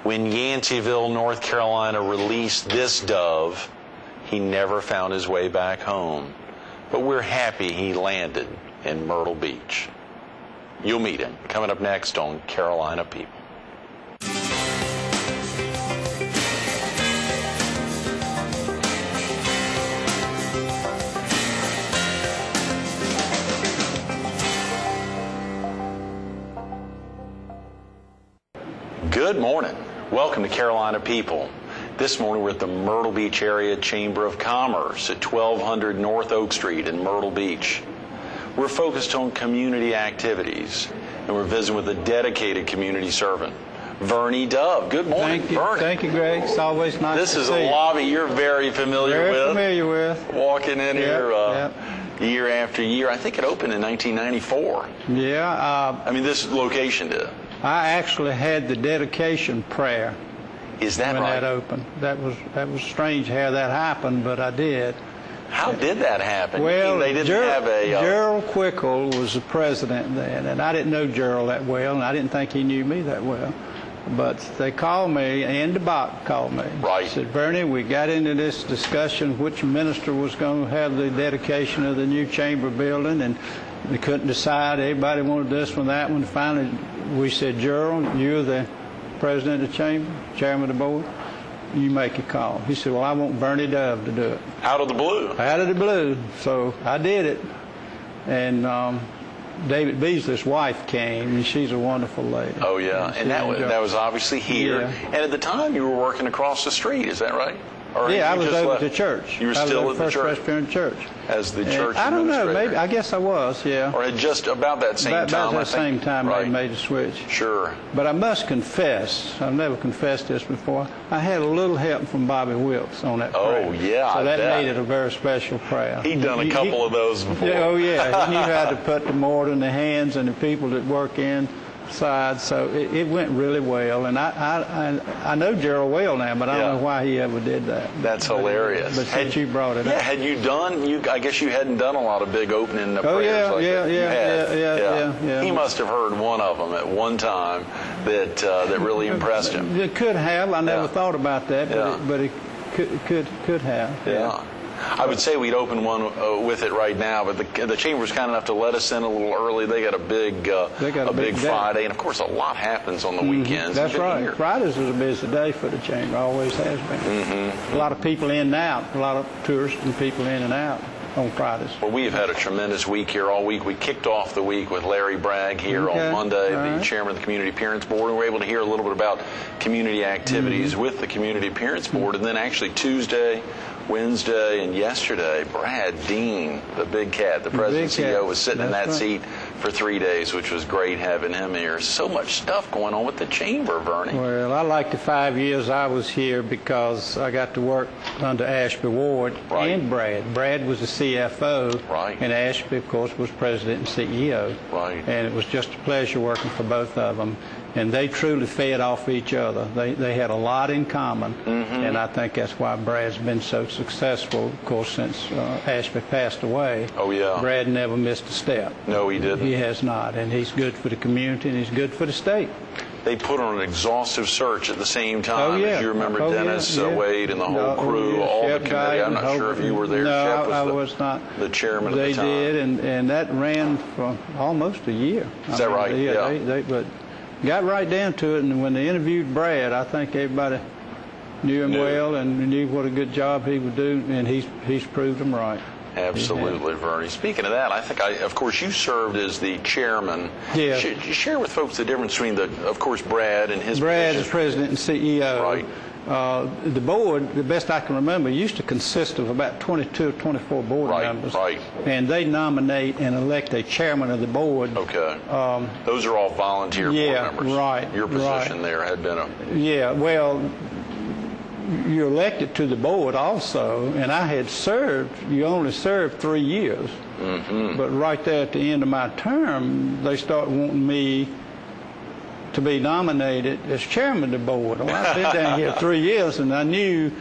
When Yanceyville, North Carolina released this dove, he never found his way back home. But we're happy he landed in Myrtle Beach. You'll meet him coming up next on Carolina People. Good morning. Welcome to Carolina People. This morning we're at the Myrtle Beach Area Chamber of Commerce at 1200 North Oak Street in Myrtle Beach. We're focused on community activities, and we're visiting with a dedicated community servant, Vernie Dove. Good morning, Vernie. Thank you, Greg. It's always nice to see you. This is a lobby you're very familiar with. Very familiar with. Walking in here year after year. I think it opened in 1994. Yeah. I mean, this location did. I actually had the dedication prayer. Is that when right? That opened. That was strange how that happened, but I did. How did that happen? Well, they didn't have a. Gerald Quickle was the president then, and I didn't know Gerald that well, and I didn't think he knew me that well. But they called me, Andy Bach called me. Right. Said, Vernie, we got into this discussion which minister was going to have the dedication of the new chamber building, and we couldn't decide. Everybody wanted this one, that one. Finally, we said, Gerald, you're the president of the chamber, chairman of the board. You make a call. He said, well, I want Vernie Dove to do it. Out of the blue? Out of the blue. So I did it. And David Beasley's wife came, and she's a wonderful lady. Oh, yeah. And that was obviously here. Yeah. And at the time, you were working across the street. Is that right? Or yeah, I was over at the church. You were still at the church? First Presbyterian Church. As the church I don't know, administrator. maybe, I guess I was, yeah. Or at just about that same time, About that same time right. they made the switch. Sure. But I must confess, I've never confessed this before, I had a little help from Bobby Wilkes on that prayer. Oh, yeah, so that made it a very special prayer. He'd done a couple of those before. Oh, yeah. He knew how to put the mortar in the hands and the people that work inside, so it went really well. And I know Gerald well now, but I don't know why he ever did that. That's hilarious. But since you brought it up. Had you done, I guess you hadn't done a lot of big opening prayers like that. Yeah. He must have heard one of them at one time that really impressed him. It could have. I never thought about that, but it could have. Yeah. I would say we'd open one with it right now, but the chamber's kind enough to let us in a little early. They got a big Friday, and of course a lot happens on the weekends. That's right. Fridays is a busy day for the chamber. Always has been. A lot of people in and out. A lot of tourists and people in and out on Fridays. Well, we've had a tremendous week here all week. We kicked off the week with Larry Bragg here on Monday, the chairman of the Community Appearance Board, and we were able to hear a little bit about community activities with the Community Appearance Board. And then actually Tuesday, Wednesday, and yesterday, Brad Dean, the big cat, the president and CEO, was sitting in that seat for 3 days, which was great having him here. So much stuff going on with the chamber, Vernie. Well, I liked the 5 years I was here because I got to work under Ashby Ward and Brad. Brad was the CFO, and Ashby, of course, was president and CEO. And it was just a pleasure working for both of them. And they truly fed off each other. They had a lot in common, and I think that's why Brad's been so successful, of course, since Ashby passed away. Oh, yeah. Brad never missed a step. No, he didn't. He has not, and he's good for the community, and he's good for the state. They put on an exhaustive search at the same time. As you remember, Dennis Wade and the whole crew, all the committee. I'm not sure if you were there. No, Shep I was not. The chairman at the time. They did, and that ran for almost a year. Is that right? Yeah. But got right down to it, and when they interviewed Brad, I think everybody knew him well and knew what a good job he would do, and he's proved them right. Absolutely, Vernie. Speaking of that, I think, of course, you served as the chairman. Yeah. Share with folks the difference between, of course, Brad and his Brad position. is president and CEO. Right. The board, the best I can remember, used to consist of about 22 or 24 board members. Right. And they nominate and elect a chairman of the board. Okay. Those are all volunteer board members. Right. Your position there had been a... Yeah, well, you're elected to the board also, and I had served, you only served 3 years. But right there at the end of my term, they started wanting me to be nominated as chairman of the board. Well, I've been down here 3 years, and I knew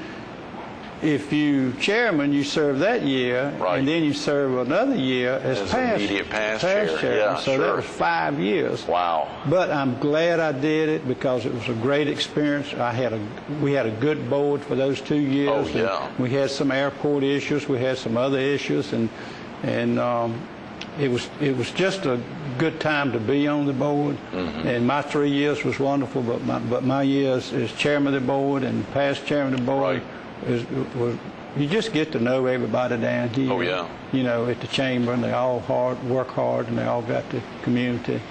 if you chairman, you serve that year, and then you serve another year as past, immediate past chairman. Yeah, so that was 5 years. Wow. But I'm glad I did it because it was a great experience. We had a good board for those 2 years. Oh, yeah. We had some airport issues. We had some other issues, and it was just a good time to be on the board. And my 3 years was wonderful, but my years as chairman of the board and past chairman of the board you just get to know everybody down here. Oh, yeah. You know, at the chamber, and they all work hard, and they all got the community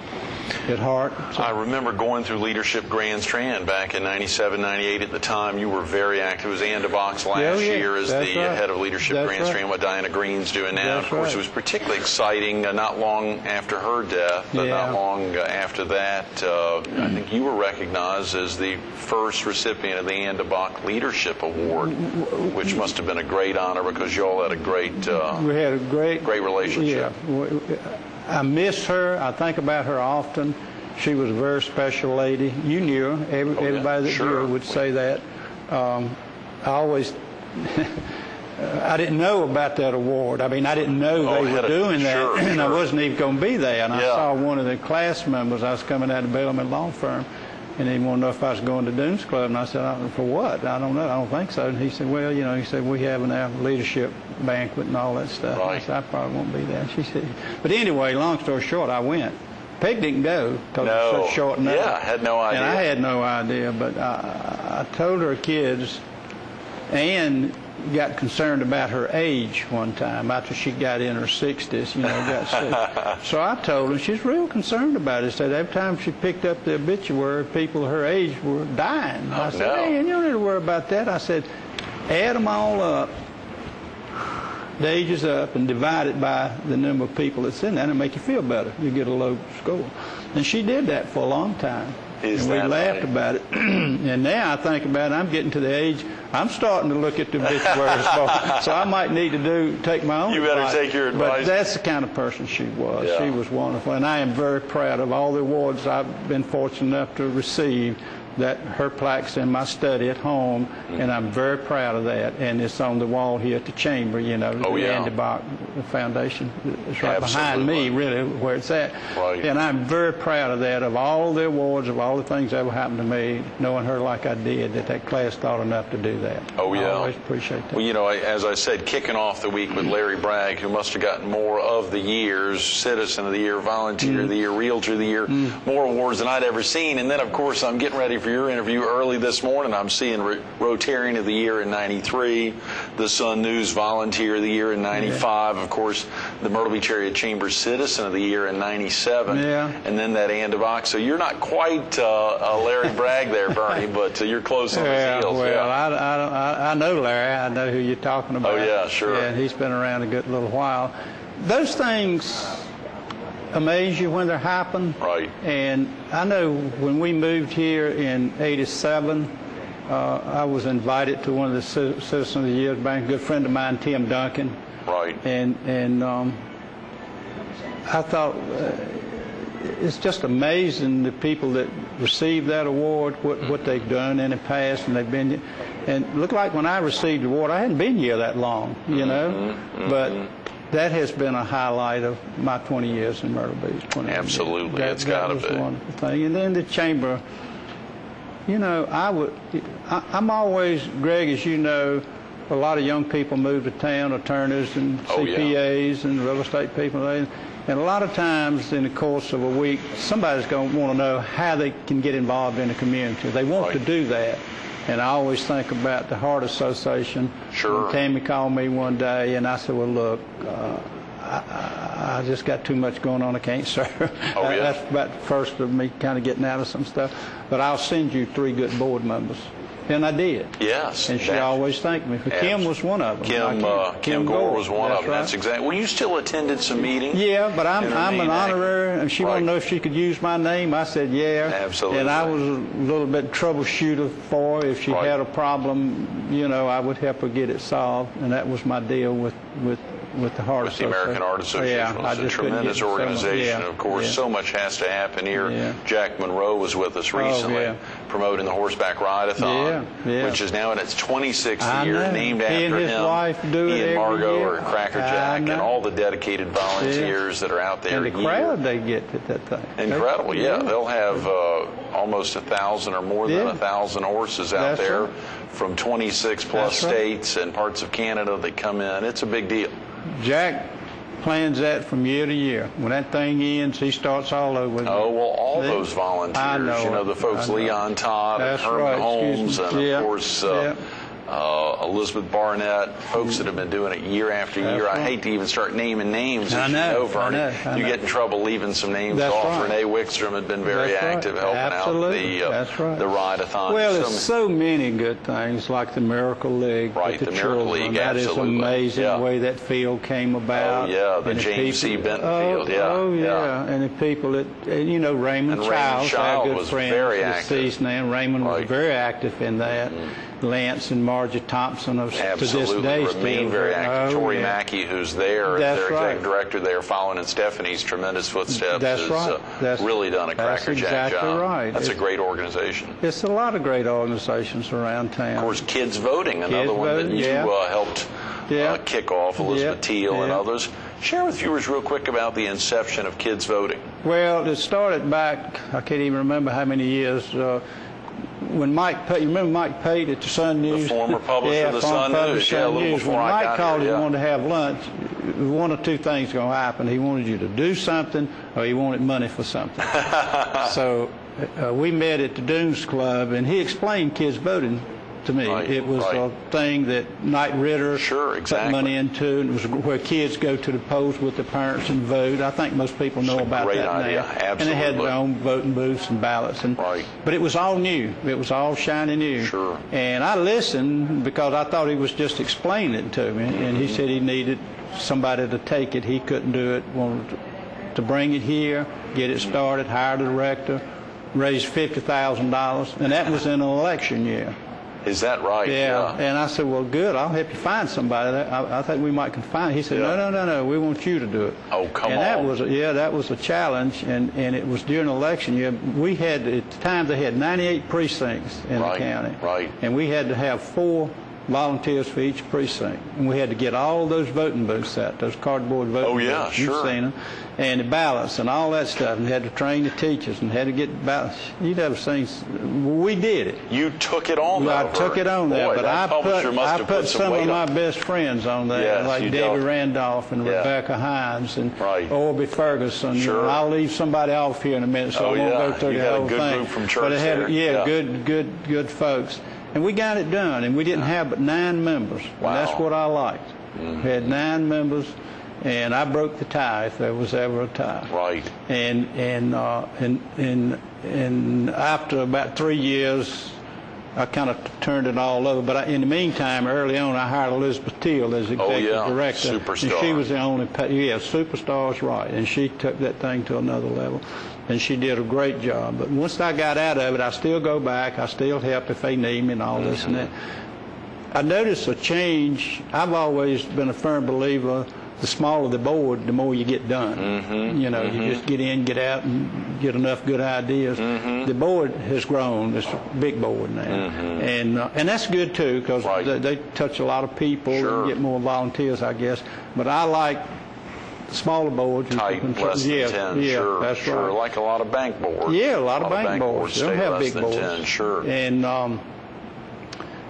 at heart. So. I remember going through Leadership Grand Strand back in 97, 98. At the time, you were very active. It was Ann DeBock's last year as the head of Leadership Grand Strand, what Diana Green's doing now. Of course, it was particularly exciting not long after her death, but not long after that. I think you were recognized as the first recipient of the Ann DeBock Leadership Award, which must have been a great honor because you all had a great we had a great relationship. Yeah. I miss her. I think about her often. She was a very special lady. You knew her. Everybody that knew her would say that. I always, I didn't know about that award. I mean, I didn't know they were doing that, and I wasn't even going to be there. And I saw one of the class members. I was coming out of Bellman Law Firm, and he wanted to know if I was going to Dunes Club. And I said, for what? I don't know. I don't think so. And he said, well, you know, we having our leadership banquet and all that stuff. I said, I probably won't be there. She said, but anyway, long story short, I went. Peg didn't go because it was such short notice. Yeah, I had no idea. And I had no idea, but I told her kids, Ann got concerned about her age one time after she got in her 60s, you know, got sick. So I told her, she's real concerned about it. Said every time she picked up the obituary, people her age were dying. I said, hey, you don't need to worry about that. I said, add them all up, the ages up, and divide it by the number of people that's in there, and it'll make you feel better. You get a low score. And she did that for a long time. And we laughed about it. And now I think about it, I'm getting to the age, I'm starting to look at the obituaries. So I might need to take my own advice. You better take your advice. But that's the kind of person she was. She was wonderful. And I am very proud of all the awards I've been fortunate enough to receive. That her plaque's in my study at home, and I'm very proud of that. And it's on the wall here at the chamber, you know, the Ann DeBock Foundation. It's right behind me, really, where it's at. And I'm very proud of that, of all the awards, of all the things that ever happened to me, knowing her like I did, that class thought enough to do that. I always appreciate that. Well, you know, as I said, kicking off the week with Larry Bragg, who must have gotten more of the years, Citizen of the Year, Volunteer of the Year, Realtor of the Year, more awards than I'd ever seen. And then, of course, I'm getting ready for your interview early this morning. I'm seeing Rotarian of the Year in 93, the Sun News Volunteer of the Year in 95, of course, the Myrtle Beach Area Chamber Citizen of the Year in 97, and then that Ann DeBock. So you're not quite a Larry Bragg there, Bernie, but you're close on his heels. Well, I know Larry. I know who you're talking about. Oh, yeah, sure. Yeah, he's been around a good little while. Those things amaze you when they happen. And I know when we moved here in '87, I was invited to one of the Citizens of the Year by a good friend of mine, Tim Duncan. And I thought it's just amazing the people that receive that award, what they've done in the past, and they've been. And it looked like when I received the award, I hadn't been here that long, you know, but that has been a highlight of my 20 years in Myrtle Beach. Absolutely, it's got to be. That was a wonderful thing. And then the chamber, you know, I'm always, Greg, as you know, a lot of young people move to town, attorneys and CPAs and real estate people. And a lot of times in the course of a week, somebody's going to want to know how they can get involved in the community. They want to do that. And I always think about the Heart Association. Tammy called me one day, and I said, well, look, I just got too much going on. I can't serve. That's about the first of me kind of getting out of some stuff. But I'll send you 3 good board members. And I did. Yes. And she always thanked me. Kim was one of them. Kim Gore was one of them. That's exactly. Well, you still attended some meetings. Yeah, but I'm an honorary, and she wanted to know if she could use my name. I said, yeah. Absolutely. And I was a little bit troubleshooter for her. If she had a problem, you know, I would help her get it solved. And that was my deal with with the Heart Association. The American Heart Association. It's a tremendous organization. Of course, so much has to happen here. Jack Monroe was with us recently, promoting the Horseback Ride-a-thon, which is now in its 26th year, named after him. His wife do he it and Margot year. are Cracker Jack, and all the dedicated volunteers that are out there. And the crowd they get at that thing. Incredible, They'll have almost 1,000 or more than 1,000 horses out there from 26 plus states and parts of Canada that come in. It's a big deal. Jack plans that from year to year. When that thing ends, he starts all over again. Oh, well, all those volunteers, the folks Leon Todd and Herman Holmes and, of course, Elizabeth Barnett, folks that have been doing it year after year. I hate to even start naming names, as Vernie. You get in trouble leaving some names off. Renee Wickstrom had been very active helping out the ride-a-thon. Well, there's so many good things, like the Miracle League with the Miracle League, That is amazing the way that field came about. Oh, the James C. Benton field, and the people that, Raymond Childs, our good friend, deceased now. Raymond was very active in that. Lance and Margie Thompson to this day remain very active. Tori Mackey, who's there, their executive director there, following in Stephanie's tremendous footsteps, has really done a crackerjack job. That's a great organization. It's a lot of great organizations around town. Of course, Kids Voting, another one that you helped kick off, Elizabeth Teal and others. Share with viewers real quick about the inception of Kids Voting. Well, it started back, I can't even remember how many years, when Mike Pate, you remember Mike Pate at the Sun News? The former publisher of the Sun News, a little before I got here. When Mike called and wanted to have lunch, one or two things going to happen. He wanted you to do something, or he wanted money for something. So we met at the Dunes Club, and he explained Kids Voting to me. It was a thing that Knight Ridder put money into, and it was where kids go to the polls with their parents and vote. I think most people know about that now. Absolutely. And they had their own voting booths and ballots. But it was all new. It was all shiny new. And I listened because I thought he was just explaining it to me. And he said he needed somebody to take it. He couldn't do it. Wanted to bring it here, get it started, hire the director, raise $50,000. And that was in an election year. Is that right? Yeah. And I said, well, good. I'll help you find somebody. I think we might can find. He said, no. We want you to do it. Oh, come on. And that was a challenge. And it was during election year. We had, at the time, they had 98 precincts in the county. And we had to have 4 volunteers for each precinct. And we had to get all those voting booths out, those cardboard voting booths. You've seen them. And the ballots and all that stuff. And had to train the teachers and had to get ballots. You'd have seen. We did it. You took it on, though. I took it on there, but I put some of my best friends on there, like Debbie Randolph and Rebecca Hines and Orby Ferguson. I'll leave somebody off here in a minute, so I won't go through the whole thing. You had a good group from church there. Good folks. And we got it done, and we didn't have but 9 members. Wow. And that's what I liked. We had 9 members, and I broke the tie if there was ever a tie. And after about 3 years, I kind of turned it all over. But in the meantime, early on, I hired Elizabeth Teal as executive director. Superstar. And she was the only, superstar is right. And she took that thing to another level. And she did a great job. But once I got out of it, I still go back. I still help if they need me and all this and that. I noticed a change. I've always been a firm believer, the smaller the board, the more you get done. You just get in, get out, and get enough good ideas. The board has grown. It's a big board now. And that's good, too, because they touch a lot of people and get more volunteers, I guess. But I like smaller boards. Tight, less than 10, that's right. Like a lot of bank boards. Yeah, a lot of bank boards. They don't have big boards. 10, And,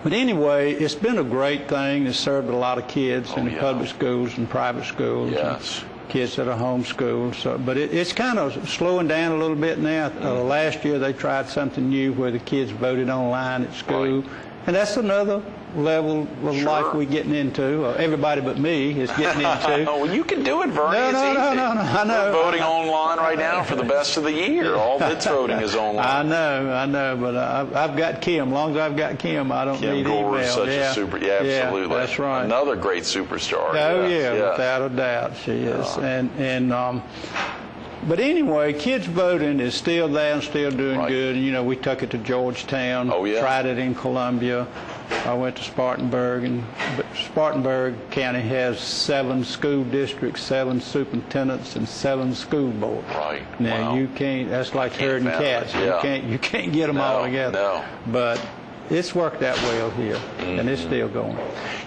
but anyway, it's been a great thing. It's served a lot of kids in the public schools and private schools. Kids that are homeschooled. So, but it's kind of slowing down a little bit now. Last year they tried something new where the kids voted online at school. And that's another level of life we're getting into. Everybody but me is getting into. Well, you can do it, Vernie. No, I know. We're voting online right now for the best of the year. All that's voting is online. I know, but I've got Kim. As long as I've got Kim, I don't need email. Kim is such a super. Yeah, absolutely. That's right. Another great superstar. Without a doubt, she is. But anyway, kids voting is still there and still doing good. And, we took it to Georgetown, tried it in Columbia. I went to Spartanburg, and Spartanburg County has 7 school districts, 7 superintendents, and 7 school boards. Right. Now you can't. That's like herding cats. Yeah. You can't get them all together. No. But it's worked out well here, and it's still going.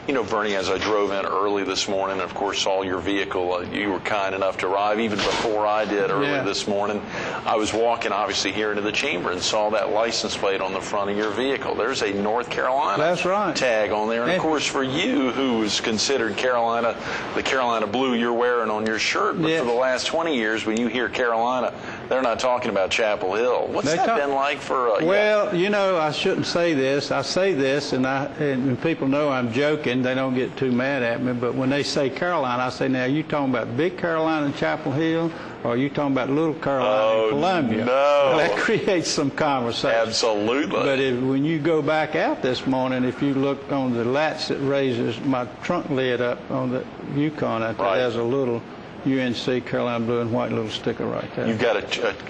You know, Vernie, as I drove in early this morning, and of course saw your vehicle, you were kind enough to arrive even before I did early this morning. I was walking, obviously, here into the chamber and saw that license plate on the front of your vehicle. There's a North Carolina tag on there. And, of course, for you, who is considered Carolina, the Carolina blue you're wearing on your shirt, but for the last 20 years, when you hear Carolina, they're not talking about Chapel Hill. What's that been like for Well, you know, I shouldn't say this. I say this, and people know I'm joking. They don't get too mad at me. But when they say Carolina, I say, now, are you talking about Big Carolina and Chapel Hill, or are you talking about Little Carolina and Columbia? No. Well, that creates some conversation. Absolutely. But when you go back out this morning, if you look on the latch that raises my trunk lid up on the Yukon, there's a little UNC Carolina blue and white little sticker right there. You've got a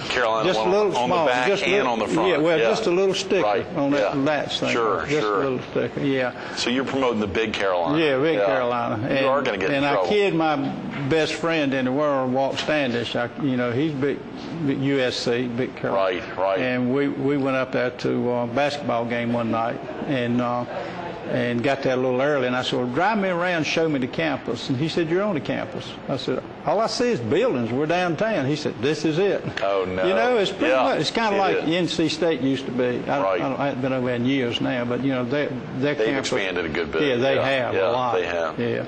Carolina just one a little on small, the back just and on the front. Yeah, well, just a little sticker on that latch thing. Sure, just a little sticker, yeah. So you're promoting the Big Carolina. Yeah, Big Carolina. You are going to get in trouble. And I kid my best friend in the world, Walt Standish. You know, he's big USC, Big Carolina. Right. And we went up there to a basketball game one night, and got there a little early, and I said, well, drive me around, show me the campus. And he said, you're on the campus. I said, all I see is buildings. We're downtown. He said, this is it. Oh, no. You know, it's pretty much, it's kind of like NC State used to be. I haven't been over there in years now, but, you know, their They've campus. They've expanded a good bit. Yeah, they have a lot. They have. Yeah.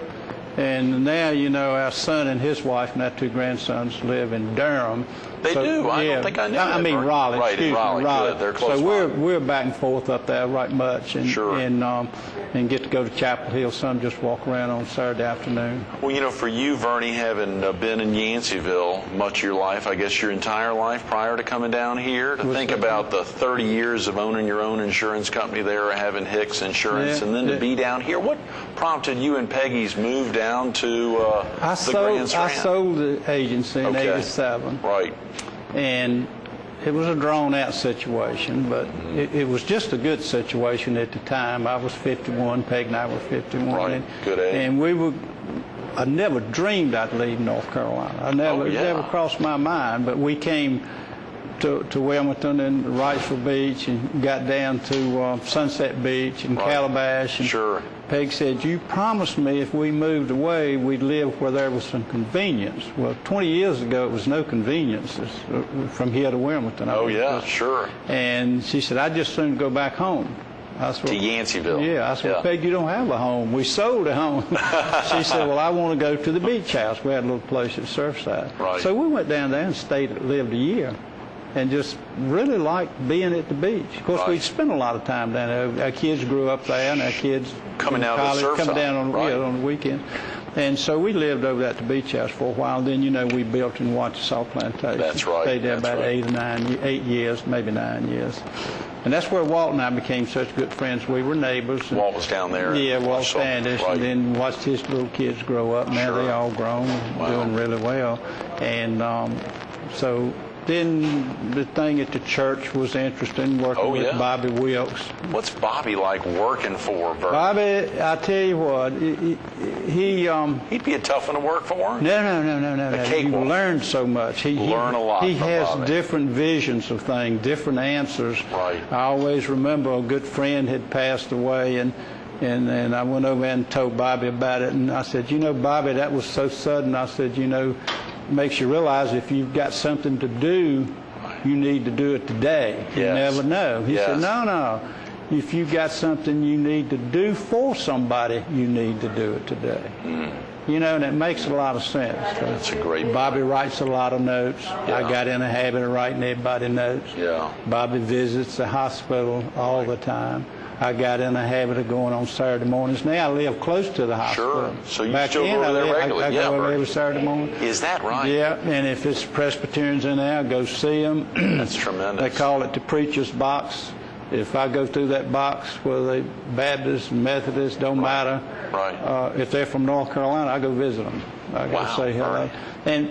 And now, you know, our son and his wife and our 2 grandsons live in Durham. They do? I don't think I knew that. I mean, Raleigh. Right, in Raleigh. Good. They're close by. So we're back and forth up there right much. And, and get to go to Chapel Hill. Some just walk around on Saturday afternoon. Well, you know, for you, Vernie, having been in Yanceyville much of your life, I guess your entire life prior to coming down here, to think about the 30 years of owning your own insurance company there, having Hicks Insurance, and then to be down here, what prompted you and Peggy's move down to the Grand Strand? I sold the agency in '87. Right. And it was a drawn-out situation, but it was just a good situation at the time. I was 51, Peg and I were 51. Right, good age. And I never dreamed I'd leave North Carolina. It never crossed my mind, but we came to Wilmington and Wrightsville Beach and got down to Sunset Beach and Calabash. And Peg said, you promised me if we moved away, we'd live where there was some convenience. Well, 20 years ago, it was no conveniences from here to Wilmington. Sure. And she said, I'd just soon go back home. I said, to Yanceyville. Yeah. I said, Peg, you don't have a home. We sold a home. She said, well, I want to go to the beach house. We had a little place at Surfside. Right. So we went down there and lived a year. And just really liked being at the beach. Of course, we'd spent a lot of time down there. Our kids grew up there, and our kids coming down college, to Surfside. coming down on the weekend. And so we lived over at the beach house for a while. Then, you know, we built in Wachasaw Plantation. That's right. Stayed there about 8 years, maybe 9 years. And that's where Walt and I became such good friends. We were neighbors. Walt was down there. Yeah, Walt Standish. And then watched his little kids grow up. Now they all grown, doing really well. And so then the thing at the church was interesting, working with Bobby Wilkes. What's Bobby like working for, Vernie? Bobby, I tell you what, he'd be a tough one to work for. No. You learn so much. Learn a lot. He has Bobby. Different visions of things, different answers. Right. I always remember a good friend had passed away, and I went over and told Bobby about it, and I said, you know, Bobby, that was so sudden. I said, you know, makes you realize if you've got something to do, you need to do it today. You never know. He said, no. If you've got something you need to do for somebody, you need to do it today. You know, and it makes a lot of sense. That's a great Bobby writes a lot of notes. I got in a habit of writing everybody notes. Bobby visits the hospital all the time. I got in a habit of going on Saturday mornings. Now I live close to the hospital. So you still go over there regularly? I go over every Saturday morning. Is that right? Yeah, and if it's Presbyterians in there, I go see them. That's tremendous. They call it the preacher's box. If I go through that box, whether they Baptist, Methodist, don't matter. Right. If they're from North Carolina, I go visit them. I go say hello.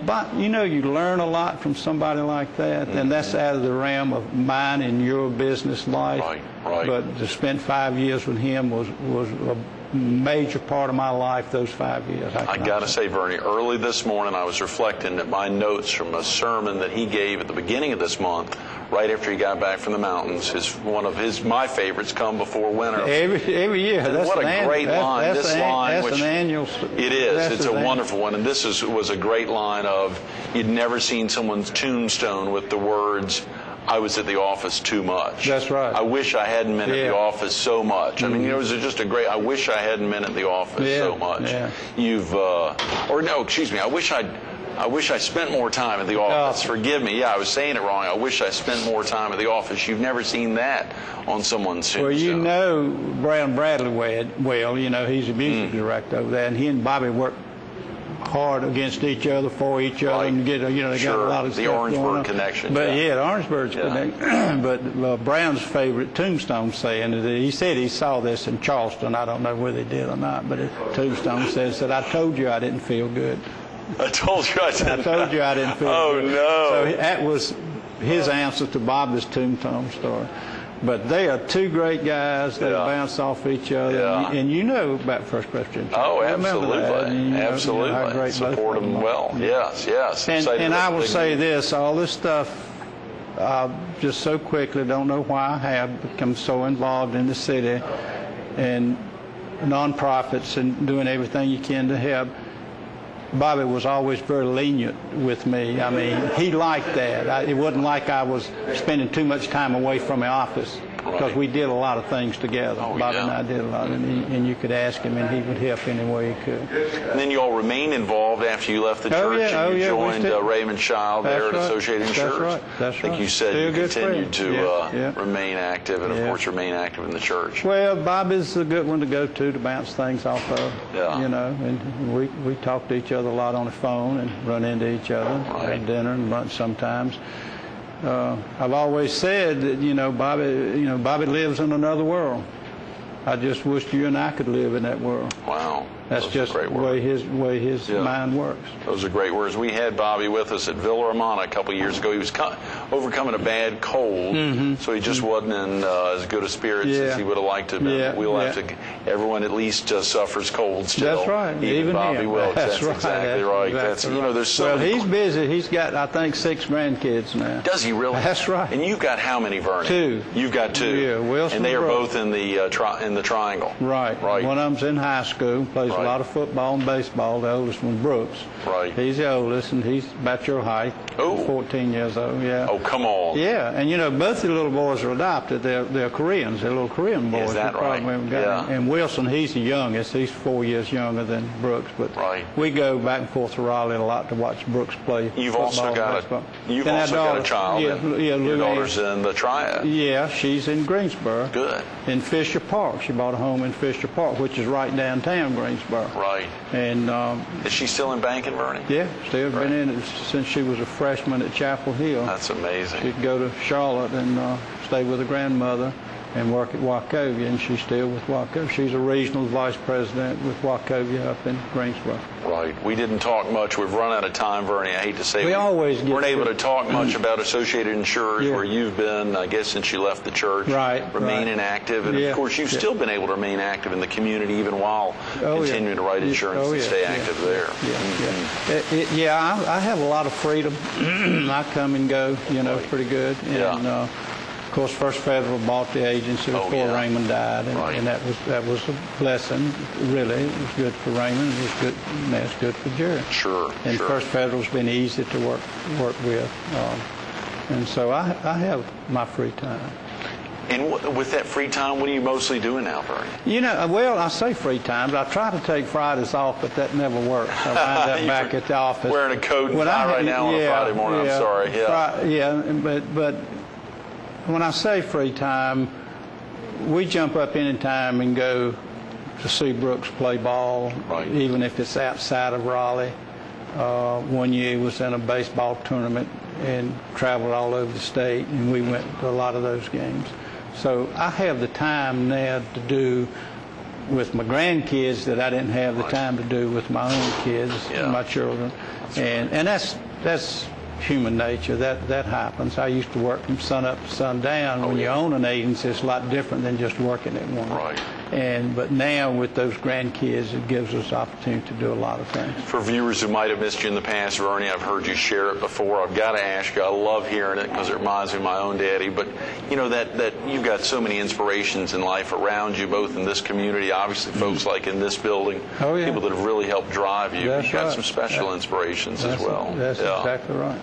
But you know, you learn a lot from somebody like that, and that's out of the realm of mine and your business life. Right. Right. But to spend 5 years with him was a major part of my life, those 5 years. I got to say, Vernie, early this morning I was reflecting at my notes from a sermon that he gave at the beginning of this month, right after he got back from the mountains. One of my favorites, Come Before Winter. Every year. That's what a great line. This line, that's an annual. It is. It's a wonderful one, and this was a great line of, you'd never seen someone's tombstone with the words, I was at the office too much. That's right. I wish I hadn't been at the office so much. I mean, it was just a great, I wish I hadn't been at the office so much. Yeah. I wish I spent more time at the office. Forgive me. Yeah, I was saying it wrong. I wish I spent more time at the office. You've never seen that on someone's tombstone. Well, you know Brown Bradley well. You know, he's a music director over there, and he and Bobby worked hard against each other, for each other, and get they got a lot of the stuff Orangeburg going on. connection. But the Orangeburg's connection. But Brown's favorite tombstone saying is that he said he saw this in Charleston. I don't know whether he did or not, but tombstone said, "I told you I didn't feel good." I told you I didn't. I told you I didn't feel good. Oh no! So that was his answer to Bobby's tombstone story. But they are two great guys that bounce off each other, and you know about First Presbyterian Church. Oh, absolutely, absolutely. You know how great support them well. Yes. And I will say this: all this stuff, just so quickly, don't know why I have become so involved in the city and nonprofits and doing everything you can to help. Bobby was always very lenient with me. I mean, he liked that. It wasn't like I was spending too much time away from the office, because we did a lot of things together. Bobby and I did a lot, and you could ask him, and he would help any way he could. And then you all remained involved after you left the church, and you joined Raymond Child there at Associated Insurance. That's right. I think you said you continued to remain active, and of course remain active in the church. Well, Bobby's a good one to go to bounce things off of. You know, and we talk to each other a lot on the phone and run into each other at dinner and lunch sometimes. I've always said that Bobby lives in another world. I just wish you and I could live in that world. Wow. That's just the way his mind works. Those are great words. We had Bobby with us at Villa Romana a couple of years ago. He was overcoming a bad cold, so he just wasn't in as good a spirits as he would have liked to have been. We'll have to. Everyone at least suffers colds still. That's right. Even Bobby him. will. That's right. Exactly right. That's there's so. Well, he's busy. He's got, I think, 6 grandkids now. Does he really? That's right. And you've got how many, Vernie? 2. You've got 2. Yeah, Wilson. And they are both in the triangle. Right. One of them's in high school, plays a lot of football and baseball. The oldest one, Brooks. Right. He's the oldest, and he's about your height. 14 years old. Yeah. Oh, come on. Yeah, and both the little boys are adopted. They're Koreans. They're little Korean boys. Is that right? Yeah. And Wilson, he's the youngest. He's 4 years younger than Brooks. But we go back and forth to Raleigh a lot to watch Brooks play. You've also got a child. Your daughter's in the triad. Yeah, she's in Greensboro. Good. In Fisher Park. She bought a home in Fisher Park, which is right downtown Greensboro. Right. And is she still in banking, Vernie? Yeah, still been in it since she was a freshman at Chapel Hill. That's amazing. She'd go to Charlotte and stay with her grandmother and work at Wachovia, and she's still with Wachovia. She's a regional vice president with Wachovia up in Greensboro. Right. We didn't talk much. We've run out of time, Vernie. I hate to say we always weren't able to talk much about Associated Insurers, where you've been, I guess, since you left the church. Remaining active. And, of course, you've still been able to remain active in the community even while continuing to write insurance and stay active there. I have a lot of freedom. I come and go, pretty good. And, of course, First Federal bought the agency before Raymond died, and that was a blessing. Really, it was good for Raymond. It was good. And that's good for Jerry. Sure. And First Federal's been easy to work with, and so I have my free time. And with that free time, what are you mostly doing now, Vernie? Well, I say free times. I try to take Fridays off, but that never works. I wind up back at the office. Wearing a coat and tie right now on a Friday morning. I'm sorry. But when I say free time, we jump up any time and go to see Brooks play ball, even if it's outside of Raleigh. One year he was in a baseball tournament and traveled all over the state, and we went to a lot of those games. So I have the time now to do with my grandkids that I didn't have the time to do with my own kids, my children. And that's human nature. That happens. I used to work from sun up to sundown. When you own an agency, it's a lot different than just working at one. Right. But now with those grandkids, it gives us opportunity to do a lot of things. For viewers who might have missed you in the past, Vernie, I've heard you share it before. I've got to ask you, I love hearing it because it reminds me of my own daddy. But you know that you've got so many inspirations in life around you, both in this community, obviously folks like in this building, people that have really helped drive you. You've got some special inspirations as well. That's exactly right.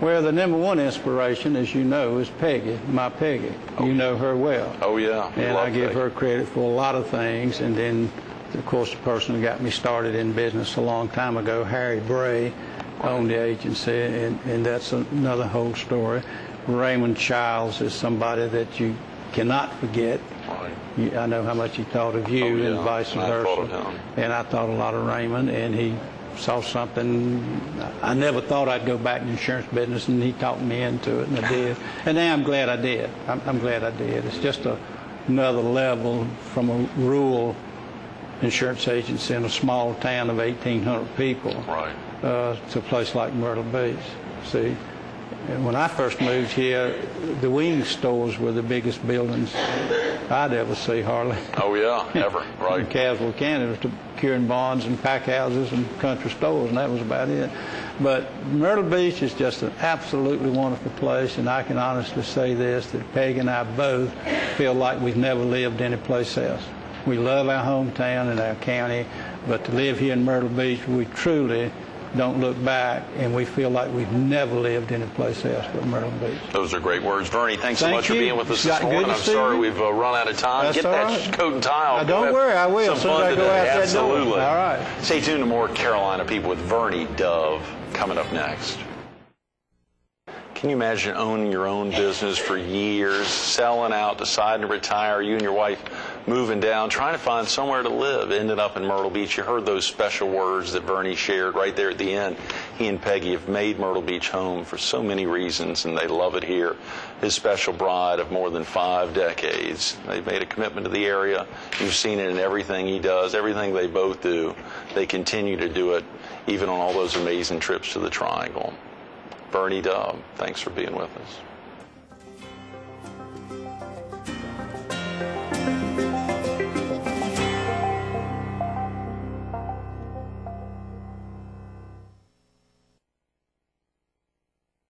Well, the number one inspiration, as you know, is Peggy, my Peggy. You know her well. Oh, yeah. And I give her credit for a lot of things. And then, of course, the person who got me started in business a long time ago, Harry Bray, owned the agency, and that's another whole story. Raymond Childs is somebody that you cannot forget. Right. I know how much he thought of you and vice versa. I thought of him. And I thought a lot of Raymond, and he saw something. I never thought I'd go back in the insurance business, and he talked me into it, and I did. And now I'm glad I did. I'm glad I did. It's just another level from a rural insurance agency in a small town of 1,800 people to a place like Myrtle Beach. See, when I first moved here, the wing stores were the biggest buildings I'd ever see, hardly. Oh, yeah, ever, right. In Caswell County, it was to curing bonds and pack houses and country stores, and that was about it. But Myrtle Beach is just an absolutely wonderful place, and I can honestly say this, that Peg and I both feel like we've never lived anyplace else. We love our hometown and our county, but to live here in Myrtle Beach, we truly don't look back, and we feel like we've never lived anyplace else but Myrtle Beach. Those are great words. Vernie, thanks so much for being with us this morning. I'm sorry we've run out of time. That's Get that coat and tie off. Don't worry, I will. Some fun today. Absolutely. All right. Stay tuned to more Carolina People with Vernie Dove coming up next. Can you imagine owning your own business for years, selling out, deciding to retire, you and your wife moving down, trying to find somewhere to live, ended up in Myrtle Beach? You heard those special words that Vernie shared right there at the end. He and Peggy have made Myrtle Beach home for so many reasons, and they love it here. His special bride of more than 5 decades. They've made a commitment to the area. You've seen it in everything he does, everything they both do. They continue to do it, even on all those amazing trips to the Triangle. Vernie Dove, thanks for being with us.